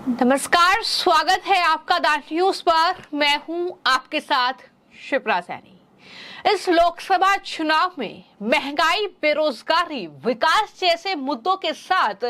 नमस्कार, स्वागत है आपका द न्यूज पर। मैं हूं आपके साथ शिप्रा सैनी। इस लोकसभा चुनाव में महंगाई, बेरोजगारी, विकास जैसे मुद्दों के साथ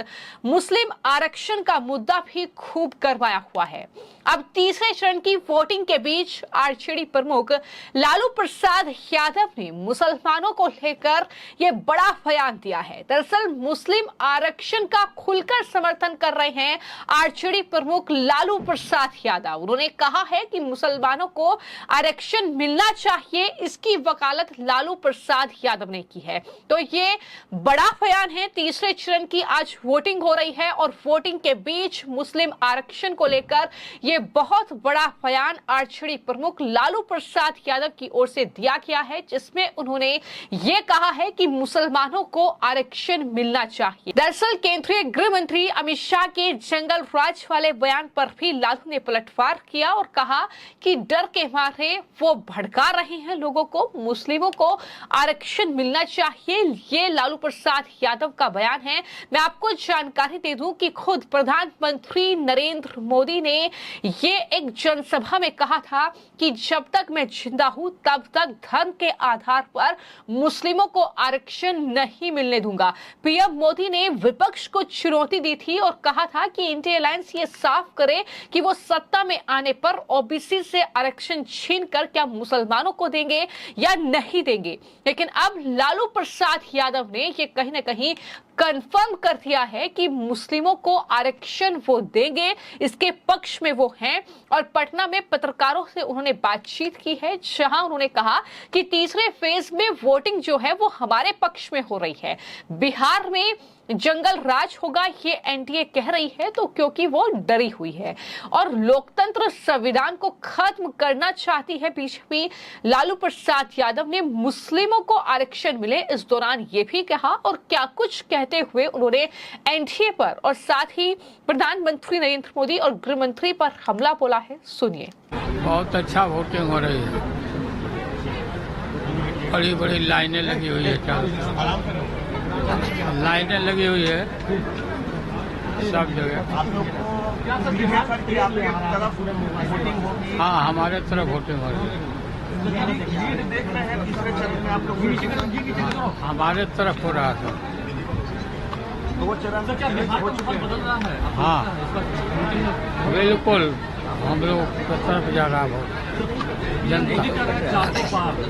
मुस्लिम आरक्षण का मुद्दा भी खूब गरमाया हुआ है। अब तीसरे चरण की वोटिंग के बीच आरजेडी प्रमुख लालू प्रसाद यादव ने मुसलमानों को लेकर यह बड़ा बयान दिया है। दरअसल मुस्लिम आरक्षण का खुलकर समर्थन कर रहे हैं आरजेडी प्रमुख लालू प्रसाद यादव। उन्होंने कहा है कि मुसलमानों को आरक्षण मिलना चाहिए, इसकी वकालत लालू प्रसाद यादव ने की है। तो ये बड़ा बयान है। तीसरे चरण की आज वोटिंग हो रही है और वोटिंग के बीच मुस्लिम आरक्षण को लेकर ये बहुत बड़ा बयान आरजेडी प्रमुख लालू प्रसाद यादव की ओर से दिया गया है, जिसमें उन्होंने ये कहा है कि मुसलमानों को आरक्षण मिलना चाहिए। दरअसल केंद्रीय गृह मंत्री अमित शाह के जंगल राज वाले बयान पर भी लालू ने पलटवार किया और कहा कि डर के मारे वो भड़का रहे हैं लोगों को, मुस्लिमों को आरक्षण मिलना चाहिए। ये लालू प्रसाद यादव का बयान है। मैं आपको जानकारी दे दूं कि खुद प्रधानमंत्री नरेंद्र मोदी ने ये एक जनसभा में कहा था कि जब तक मैं जिंदा हूं तब तक धर्म के आधार पर मुस्लिमों को आरक्षण नहीं मिलने दूंगा। पीएम मोदी ने विपक्ष को चुनौती दी थी और कहा था कि इंडिया अलायंस ये साफ करे कि वो सत्ता में आने पर ओबीसी से आरक्षण छीनकर क्या मुसलमानों को देंगे या नहीं देंगे। लेकिन अब लालू प्रसाद यादव ने ये कहीं ना कहीं कंफर्म कर दिया है कि मुस्लिमों को आरक्षण वो देंगे, इसके पक्ष में वो हैं। और पटना में पत्रकारों से उन्होंने बातचीत की है, जहां उन्होंने कहा कि तीसरे फेज में वोटिंग जो है वो हमारे पक्ष में हो रही है। बिहार में जंगल राज होगा ये एनडीए कह रही है, तो क्योंकि वो डरी हुई है और लोकतंत्र संविधान को खत्म करना चाहती है बीजेपी। लालू प्रसाद यादव ने मुस्लिमों को आरक्षण मिले इस दौरान ये भी कहा और क्या कुछ कहते हुए उन्होंने एनडीए पर और साथ ही प्रधानमंत्री नरेंद्र मोदी और गृह मंत्री पर हमला बोला है। सुनिए। बहुत अच्छा वोटिंग हो रही है, बड़ी बड़ी लाइनें लगी हुई है, लाइनें लगी हुई है सब जगह। हाँ, हमारे तरफ वोटिंग हो रही है। हमारे तरफ हो रहा था। हाँ बिल्कुल, हम लोग की तरफ जा रहा है जनता।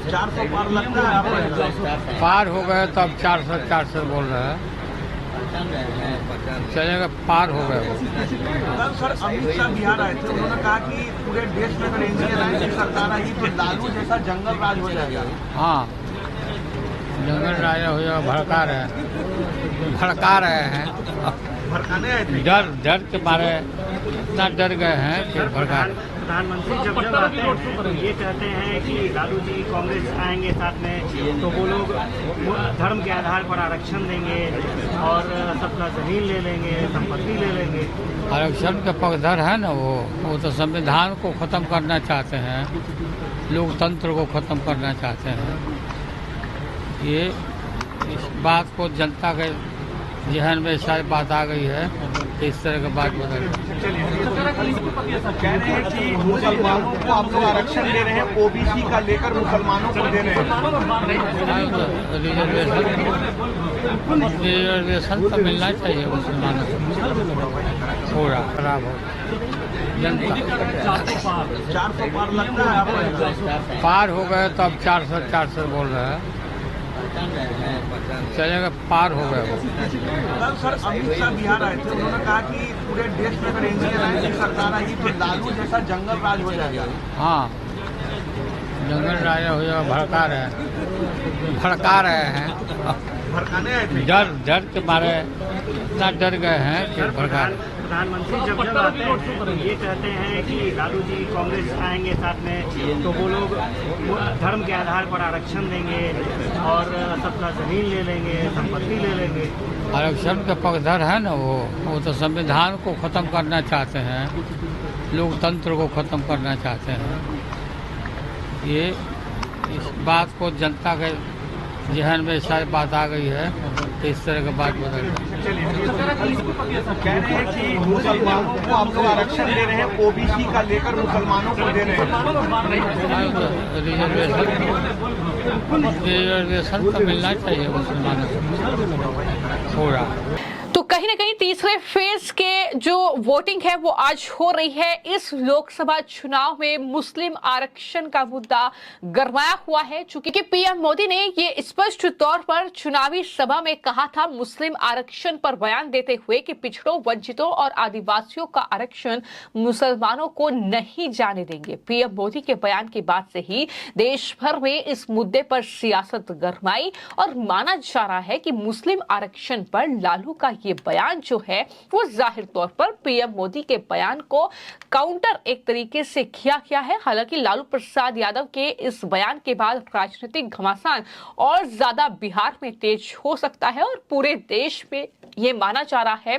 400 पार लगता है आप पार हो गए तो अब 400 बोल रहे हैं, चलेगा पार हो गए। कल सर अमित शाह बिहार आए थे, उन्होंने कहा कि पूरे देश में अगर एनडीए अलायंस की सरकार आई तो लालू जैसा जंगल राज हो जाएगा। हाँ, जंगल राजा हो जाएगा। भड़का रहे हैं, भड़काने आए थे। डर के मारे इतना डर गए हैं कि भड़का रहे। प्रधानमंत्री जब आते हैं तो ये कहते हैं कि लालू जी कांग्रेस आएंगे साथ में तो वो लोग धर्म के आधार पर आरक्षण देंगे और सबका जमीन ले लेंगे, संपत्ति ले लेंगे। आरक्षण के पक्षधर है ना वो तो संविधान को खत्म करना चाहते हैं, लोकतंत्र को खत्म करना चाहते हैं। ये इस बात को जनता के जहन में सारी बात आ गई है, इस तरह की बात बदल कह रहे हैं कि मुसलमानों को आप लोग आरक्षण दे रहे हैं, ओबीसी का लेकर मुसलमानों को दे रहे हैं। रिजर्वेशन तो मिलना चाहिए मुसलमानों को। पूरा खराब हो जनता। 400 पार लगता है आप पार हो गए तो अब 400 बोल रहे हैं, चलेगा पार हो गए। कल सर अमित शाह बिहार आए थे, उन्होंने कहा कि पूरे देश में अगर एनडीए अलायंस की सरकार आई तो लालू जैसा जंगल राज हो जाएगा। हाँ, जंगल राजा हो जाएगा। भड़का रहे हैं, भड़काने आए थे। डर के मारे इतना डर गए हैं कि भड़का रहे। प्रधानमंत्री जब आते हैं तो ये कहते हैं कि लालू जी कांग्रेस आएंगे साथ में तो वो लोग धर्म के आधार पर आरक्षण देंगे और सबका जमीन ले लेंगे, संपत्ति ले लेंगे। आरक्षण के पक्षधर है ना वो तो संविधान को खत्म करना चाहते हैं, लोकतंत्र को खत्म करना चाहते हैं। ये इस बात को जनता के जहन में सारी बात आ गई है, तो इस तरह का बात बदल रहा है। कह रहे हैं कि मुसलमानों को आप लोग आरक्षण दे रहे हैं, ओबीसी का लेकर मुसलमानों को दे रहे हैं। रिजर्वेशन तो मिलना चाहिए मुसलमानों को थोड़ा। तो कहीं ना कहीं तीसरे फेज के जो वोटिंग है वो आज हो रही है। इस लोकसभा चुनाव में मुस्लिम आरक्षण का मुद्दा गरमाया हुआ है, चूंकि पीएम मोदी ने ये स्पष्ट तौर पर चुनावी सभा में कहा था मुस्लिम आरक्षण पर बयान देते हुए कि पिछड़ों, वंचितों और आदिवासियों का आरक्षण मुसलमानों को नहीं जाने देंगे। पीएम मोदी के बयान के बाद से ही देश भर में इस मुद्दे पर सियासत गरमाई और माना जा रहा है कि मुस्लिम आरक्षण पर लालू का ये बयान जो है वो जाहिर तौर पर पीएम मोदी के बयान को काउंटर एक तरीके से किया गया है। हालांकि लालू प्रसाद यादव के इस बयान के बाद राजनीतिक घमासान और ज्यादा बिहार में तेज हो सकता है और पूरे देश में ये माना जा रहा है।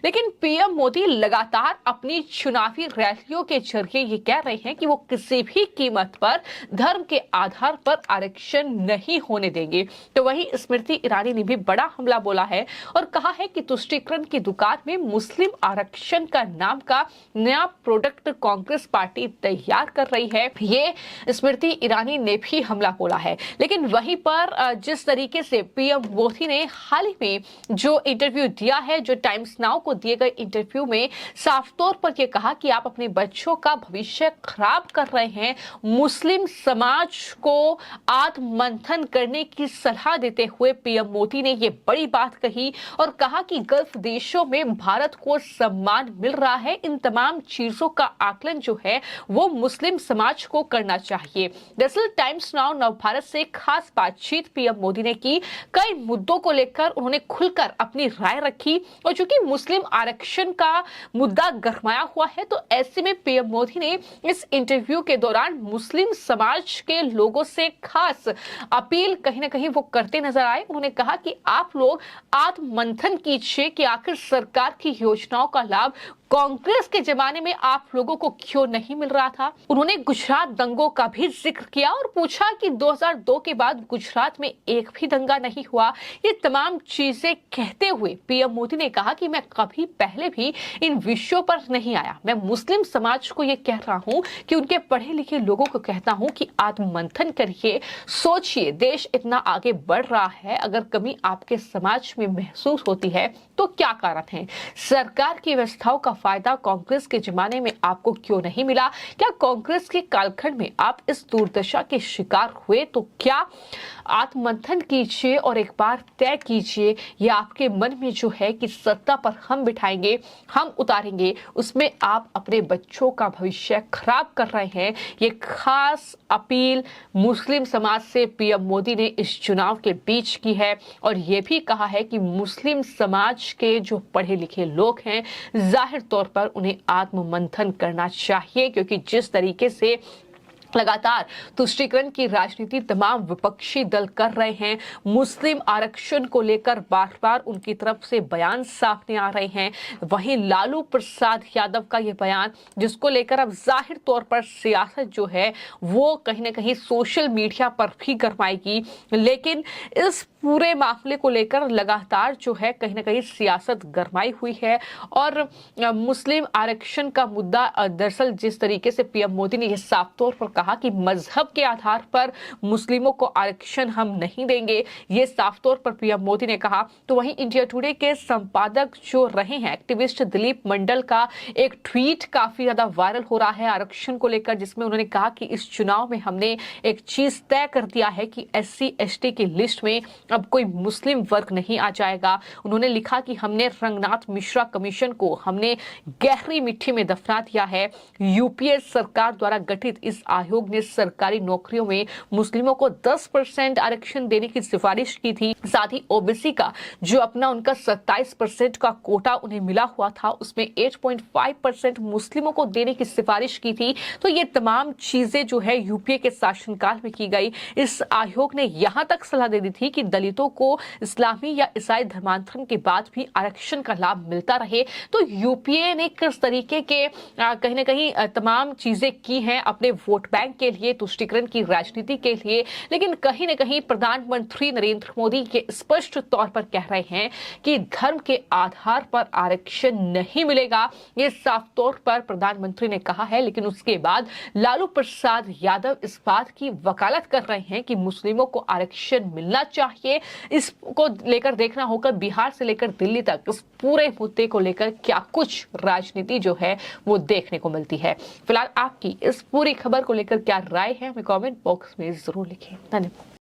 लेकिन पीएम मोदी लगातार अपनी चुनावी रैलियों के जरिए ये कह रहे हैं कि वो किसी भी कीमत पर धर्म के आधार पर आरक्षण नहीं होने देंगे। तो वहीं स्मृति ईरानी ने भी बड़ा हमला बोला है और कहा है कि तुष्टीकरण की दुकान में मुस्लिम आरक्षण का नाम का नया प्रोडक्ट कांग्रेस पार्टी तैयार कर रही है। ये स्मृति ईरानी ने भी हमला बोला है। लेकिन वहीं पर जिस तरीके से पीएम मोदी ने हाल ही में जो इंटरव्यू दिया है, जो टाइम्स नाउ को दिए गए इंटरव्यू में साफ तौर पर यह कहा कि आप अपने बच्चों का भविष्य खराब कर रहे हैं। मुस्लिम समाज को आत्ममंथन करने की सलाह देते हुए पीएम मोदी ने यह बड़ी बात कही और कहा कि गल्फ देशों में भारत को सम्मान मिल रहा है। इन तमाम चीजों का आकलन जो है वो मुस्लिम समाज को करना चाहिए। दरअसल टाइम्स नाउ नवभारत से खास बातचीत पीएम मोदी ने की। कई मुद्दों को लेकर उन्होंने खुलकर अपनी राय रखी और चूंकि मुस्लिम आरक्षण का मुद्दा गरमाया हुआ है तो ऐसे में पीएम मोदी ने इस इंटरव्यू के दौरान मुस्लिम समाज के लोगों से खास अपील कहीं ना कहीं वो करते नजर आए। उन्होंने कहा कि आप लोग आत्ममंथन कीजिए कि आखिर सरकार की योजनाओं का लाभ कांग्रेस के जमाने में आप लोगों को क्यों नहीं मिल रहा था। उन्होंने गुजरात दंगों का भी जिक्र किया और पूछा कि 2002 के बाद गुजरात में एक भी दंगा नहीं हुआ। ये तमाम चीजें कहते हुए पीएम मोदी ने कहा कि मैं कभी पहले भी इन विषयों पर नहीं आया। मैं मुस्लिम समाज को ये कह रहा हूं कि उनके पढ़े लिखे लोगों को कहता हूं कि आत्ममंथन करिए, सोचिए, देश इतना आगे बढ़ रहा है। अगर कमी आपके समाज में महसूस होती है तो क्या कारण है? सरकार की व्यवस्थाओं का फायदा कांग्रेस के जमाने में आपको क्यों नहीं मिला? क्या कांग्रेस के कालखंड में आप इस दुर्दशा के शिकार हुए? तो क्या आत्ममंथन कीजिए और एक बार तय कीजिए ये आपके मन में जो है कि सत्ता पर हम बिठाएंगे, हम उतारेंगे, उसमें आप अपने बच्चों का भविष्य खराब कर रहे हैं। ये खास अपील मुस्लिम समाज से पीएम मोदी ने इस चुनाव के बीच की है और ये भी कहा है कि मुस्लिम समाज के जो पढ़े लिखे लोग हैं जाहिर तौर पर उन्हें आत्ममंथन करना चाहिए, क्योंकि जिस तरीके से लगातार तुष्टीकरण की राजनीति तमाम विपक्षी दल कर रहे हैं, मुस्लिम आरक्षण को लेकर बार बार उनकी तरफ से बयान सामने आ रहे हैं। वहीं लालू प्रसाद यादव का ये बयान जिसको लेकर अब जाहिर तौर पर सियासत जो है वो कहीं ना कहीं सोशल मीडिया पर भी गरमाएगी। लेकिन इस पूरे मामले को लेकर लगातार जो है कहीं ना कहीं सियासत गरमाई हुई है और मुस्लिम आरक्षण का मुद्दा दरअसल जिस तरीके से पीएम मोदी ने यह साफ तौर पर कहा कि मजहब के आधार पर मुस्लिमों को आरक्षण हम नहीं देंगे, ये साफ तौर पर पीएम मोदी ने कहा। तो वहीं इंडिया टुडे के संपादक जो रहे हैं एक्टिविस्ट दिलीप मंडल का एक ट्वीट काफी ज्यादा वायरल हो रहा है आरक्षण को लेकर, जिसमें उन्होंने कहा कि इस चुनाव में हमने एक चीज तय कर दिया है कि SC ST की लिस्ट में अब कोई मुस्लिम वर्ग नहीं आ जाएगा। उन्होंने लिखा कि हमने रंगनाथ मिश्रा कमीशन को हमने गहरी मिट्टी में दफना दिया है। यूपीए सरकार द्वारा गठित इस आयोग ने सरकारी नौकरियों में मुस्लिमों को 10% आरक्षण देने की सिफारिश की थी। साथ ही ओबीसी का जो अपना उनका 27% का कोटा उन्हें मिला हुआ था उसमें 8.5% मुस्लिमों को देने की सिफारिश की थी। तो ये तमाम चीजें जो है यूपीए के शासनकाल में की गई। इस आयोग ने यहां तक सलाह दे दी थी कि दलितों को इस्लामी या ईसाई धर्मांतरण के बाद भी आरक्षण का लाभ मिलता रहे। तो यूपीए ने किस तरीके के कहीं ना कहीं तमाम चीजें की हैं अपने वोट बैंक बैंक के लिए, तुष्टीकरण की राजनीति के लिए, लेकिन कहीं न कहीं प्रधानमंत्री नरेंद्र मोदी के स्पष्ट तौर पर कह रहे हैं कि धर्म के आधार पर आरक्षण नहीं मिलेगा। ये साफ तौर पर प्रधानमंत्री ने कहा है, लेकिन उसके बाद लालू प्रसाद यादव इस बात की वकालत कर रहे हैं कि मुस्लिमों को आरक्षण मिलना चाहिए। इसको लेकर देखना होगा बिहार से लेकर दिल्ली तक इस पूरे मुद्दे को लेकर क्या कुछ राजनीति जो है वो देखने को मिलती है। फिलहाल आपकी इस पूरी खबर को लेकर क्या राय है, हमें कमेंट बॉक्स में जरूर लिखें। धन्यवाद।